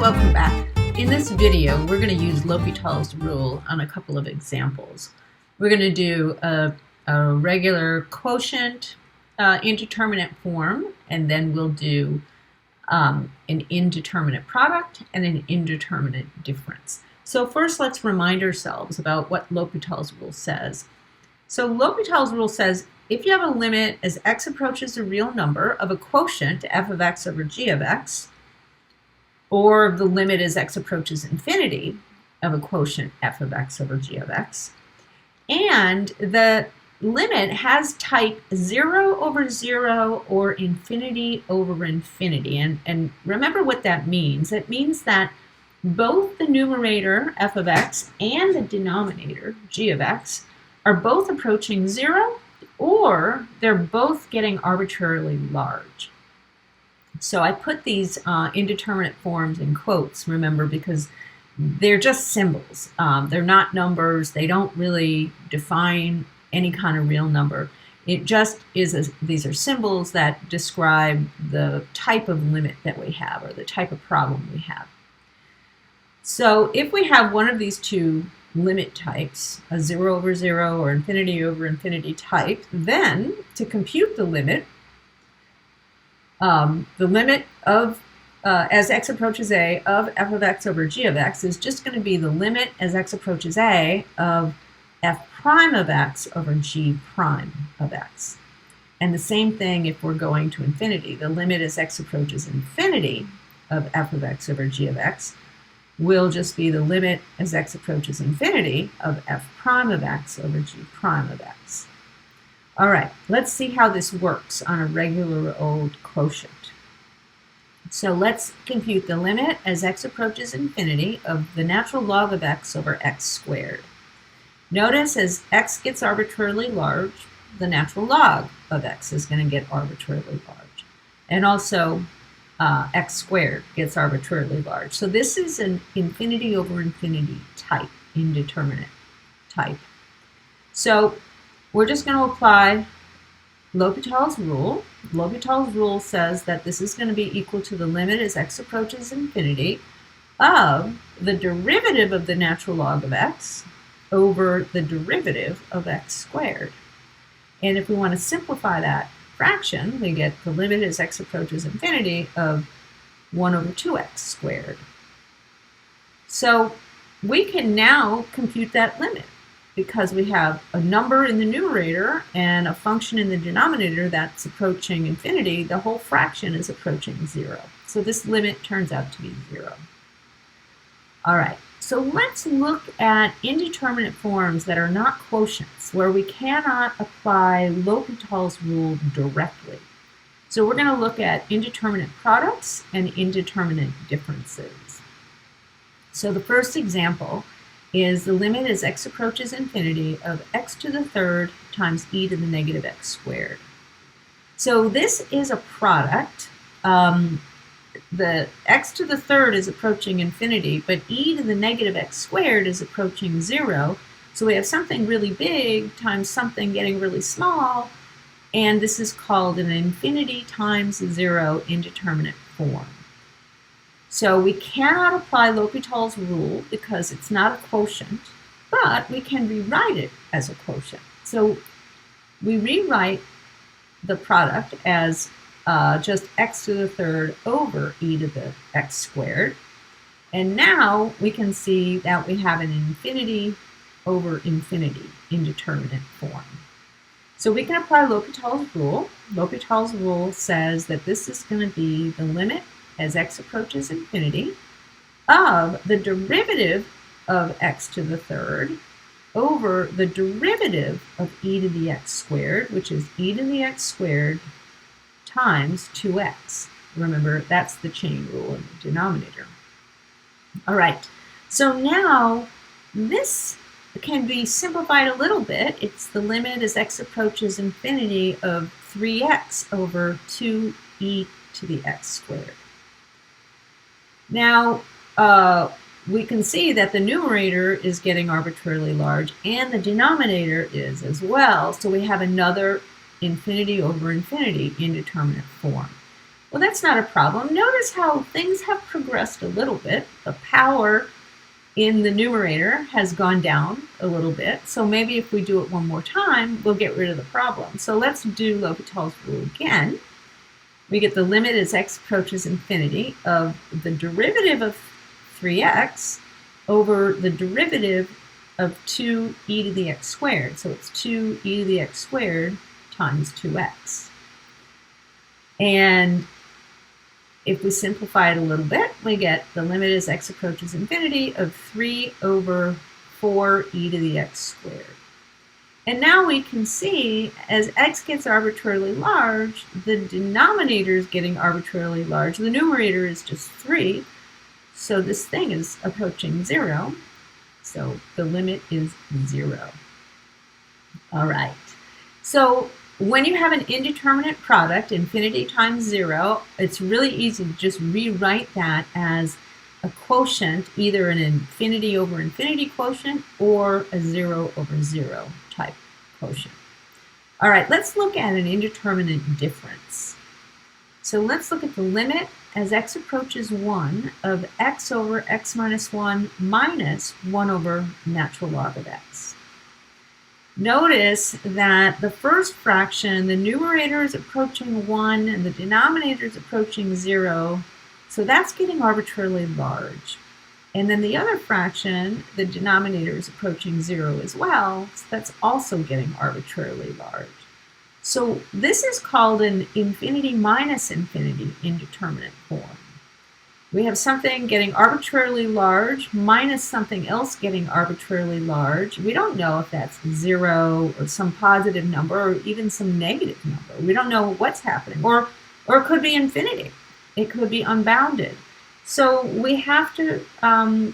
welcome back. In this video, we're going to use L'Hopital's rule on a couple of examples. We're going to do a regular quotient indeterminate form, and then we'll do an indeterminate product and an indeterminate difference. So first, let's remind ourselves about what L'Hopital's rule says. So L'Hopital's rule says if you have a limit as x approaches a real number of a quotient f of x over g of x, or the limit as x approaches infinity of a quotient f of x over g of x, and the limit has type 0 over 0 or infinity over infinity. And remember what that means. It means that both the numerator f of x and the denominator g of x are both approaching 0, or they're both getting arbitrarily large. So I put these indeterminate forms in quotes, remember, because they're just symbols. They're not numbers. They don't really define any kind of real number. It just is, these are symbols that describe the type of limit that we have, or the type of problem we have. So if we have one of these two limit types, a 0 over 0 or infinity over infinity type, then to compute the limit of as x approaches a of f of x over g of x is just going to be the limit as x approaches a of f prime of x over g prime of x. And the same thing if we're going to infinity. The limit as x approaches infinity of f of x over g of x will just be the limit as x approaches infinity of f prime of x over g prime of x. All right, let's see how this works on a regular old quotient. So let's compute the limit as x approaches infinity of the natural log of x over x squared. Notice as x gets arbitrarily large, the natural log of x is going to get arbitrarily large. And also x squared gets arbitrarily large. So this is an infinity over infinity type, indeterminate type. So we're just going to apply L'Hopital's rule. L'Hopital's rule says that this is going to be equal to the limit as x approaches infinity of the derivative of the natural log of x over the derivative of x squared. And if we want to simplify that fraction, we get the limit as x approaches infinity of 1 over 2x squared. So we can now compute that limit, because we have a number in the numerator and a function in the denominator that's approaching infinity. The whole fraction is approaching 0. So this limit turns out to be 0. All right, so let's look at indeterminate forms that are not quotients, where we cannot apply L'Hopital's rule directly. So we're going to look at indeterminate products and indeterminate differences. So the first example is the limit as x approaches infinity of x to the third times e to the negative x squared. So this is a product. The x to the third is approaching infinity, but e to the negative x squared is approaching 0. So we have something really big times something getting really small, and this is called an infinity times 0 indeterminate form. So we cannot apply L'Hopital's rule because it's not a quotient, but we can rewrite it as a quotient. So we rewrite the product as just x to the third over e to the x squared. And now we can see that we have an infinity over infinity indeterminate form. So we can apply L'Hopital's rule. L'Hopital's rule says that this is going to be the limit as x approaches infinity of the derivative of x to the third over the derivative of e to the x squared, which is e to the x squared times 2x. Remember, that's the chain rule in the denominator. All right, so now this can be simplified a little bit. It's the limit as x approaches infinity of 3x over 2e to the x squared. Now, we can see that the numerator is getting arbitrarily large and the denominator is as well. So we have another infinity over infinity indeterminate form. Well, that's not a problem. Notice how things have progressed a little bit. The power in the numerator has gone down a little bit. So maybe if we do it one more time, we'll get rid of the problem. So let's do L'Hopital's rule again. We get the limit as x approaches infinity of the derivative of 3x over the derivative of 2e to the x squared. So it's 2e to the x squared times 2x. And if we simplify it a little bit, we get the limit as x approaches infinity of 3 over 4e to the x squared. And now we can see as x gets arbitrarily large, the denominator is getting arbitrarily large. The numerator is just 3. So this thing is approaching 0. So the limit is 0. All right. So when you have an indeterminate product, infinity times 0, it's really easy to just rewrite that as a quotient, either an infinity over infinity quotient or a 0 over 0 type quotient. All right, let's look at an indeterminate difference. So let's look at the limit as x approaches 1 of x over x minus 1 minus 1 over natural log of x. Notice that the first fraction, the numerator is approaching 1 and the denominator is approaching 0. So that's getting arbitrarily large. And then the other fraction, the denominator is approaching 0 as well. So that's also getting arbitrarily large. So this is called an infinity minus infinity indeterminate form. We have something getting arbitrarily large minus something else getting arbitrarily large. We don't know if that's 0 or some positive number or even some negative number. We don't know what's happening. Or it could be infinity. It could be unbounded. So we have to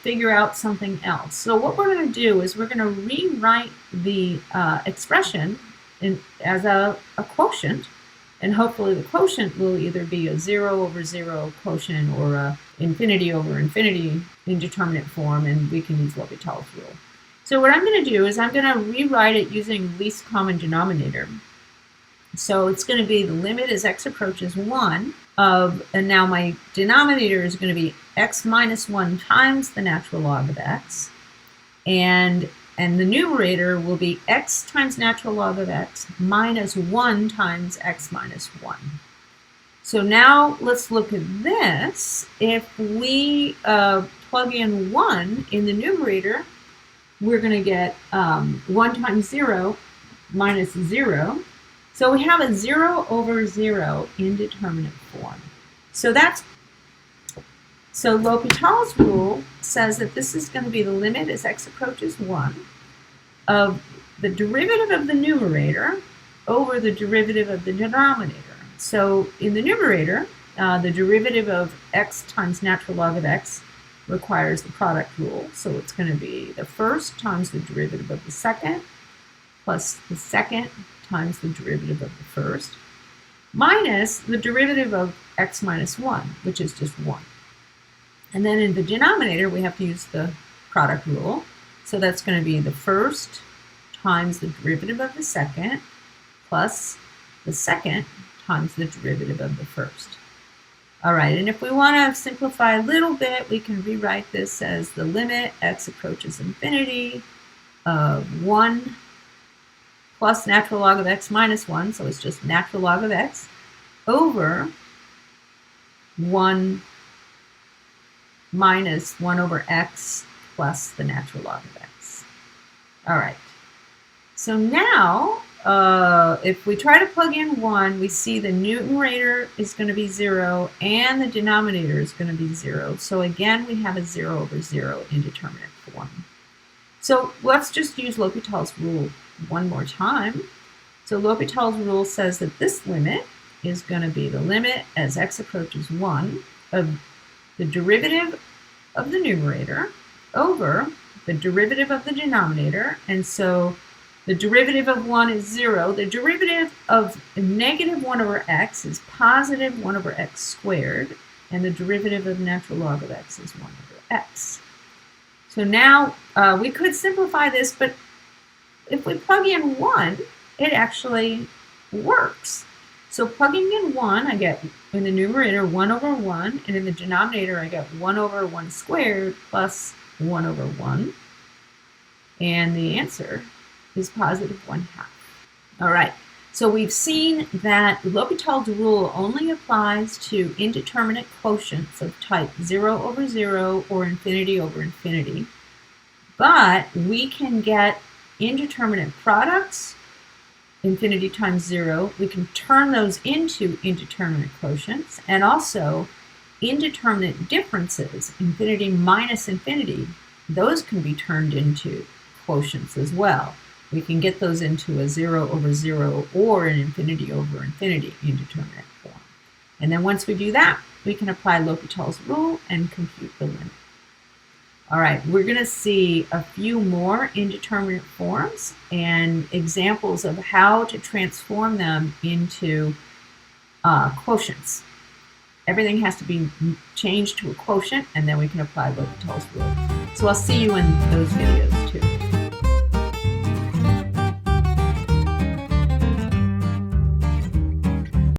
figure out something else. So what we're going to do is we're going to rewrite the expression as a quotient. And hopefully the quotient will either be a 0 over 0 quotient or a infinity over infinity indeterminate form, and we can use L'Hopital's rule. So what I'm going to do is I'm going to rewrite it using least common denominator. So it's going to be the limit as x approaches 1 of, and now my denominator is going to be x minus 1 times the natural log of x. And the numerator will be x times natural log of x minus 1 times x minus 1. So now let's look at this. If we plug in 1 in the numerator, we're going to get 1 times 0 minus 0. So we have a 0 over 0 indeterminate form. So L'Hopital's rule says that this is going to be the limit as x approaches 1 of the derivative of the numerator over the derivative of the denominator. So in the numerator, the derivative of x times natural log of x requires the product rule. So it's going to be the first times the derivative of the second plus the second times the derivative of the first minus the derivative of x minus 1, which is just 1. And then in the denominator, we have to use the product rule. So that's going to be the first times the derivative of the second plus the second times the derivative of the first. All right, and if we want to simplify a little bit, we can rewrite this as the limit x approaches infinity of 1 plus natural log of x minus 1, so it's just natural log of x, over 1 minus 1 over x plus the natural log of x. All right. So now, if we try to plug in 1, we see the numerator is going to be 0 and the denominator is going to be 0. So again, we have a 0 over 0 indeterminate form. So let's just use L'Hopital's rule one more time. So L'Hopital's rule says that this limit is going to be the limit as x approaches 1 of the derivative of the numerator over the derivative of the denominator. And so the derivative of 1 is 0. The derivative of negative 1 over x is positive 1 over x squared. And the derivative of natural log of x is 1 over x. So now we could simplify this, but if we plug in 1, it actually works. So plugging in 1, I get in the numerator 1 over 1, and in the denominator I get 1 over 1 squared plus 1 over 1. And the answer is positive 1/2. All right, so we've seen that L'Hopital's rule only applies to indeterminate quotients of type 0 over 0 or infinity over infinity. But we can get indeterminate products, infinity times 0. We can turn those into indeterminate quotients, and also indeterminate differences, infinity minus infinity. Those can be turned into quotients as well. We can get those into a 0 over 0 or an infinity over infinity indeterminate form. And then once we do that, we can apply L'Hopital's rule and compute the limit. All right, we're going to see a few more indeterminate forms and examples of how to transform them into quotients. Everything has to be changed to a quotient, and then we can apply L'Hopital's rule. So I'll see you in those videos too.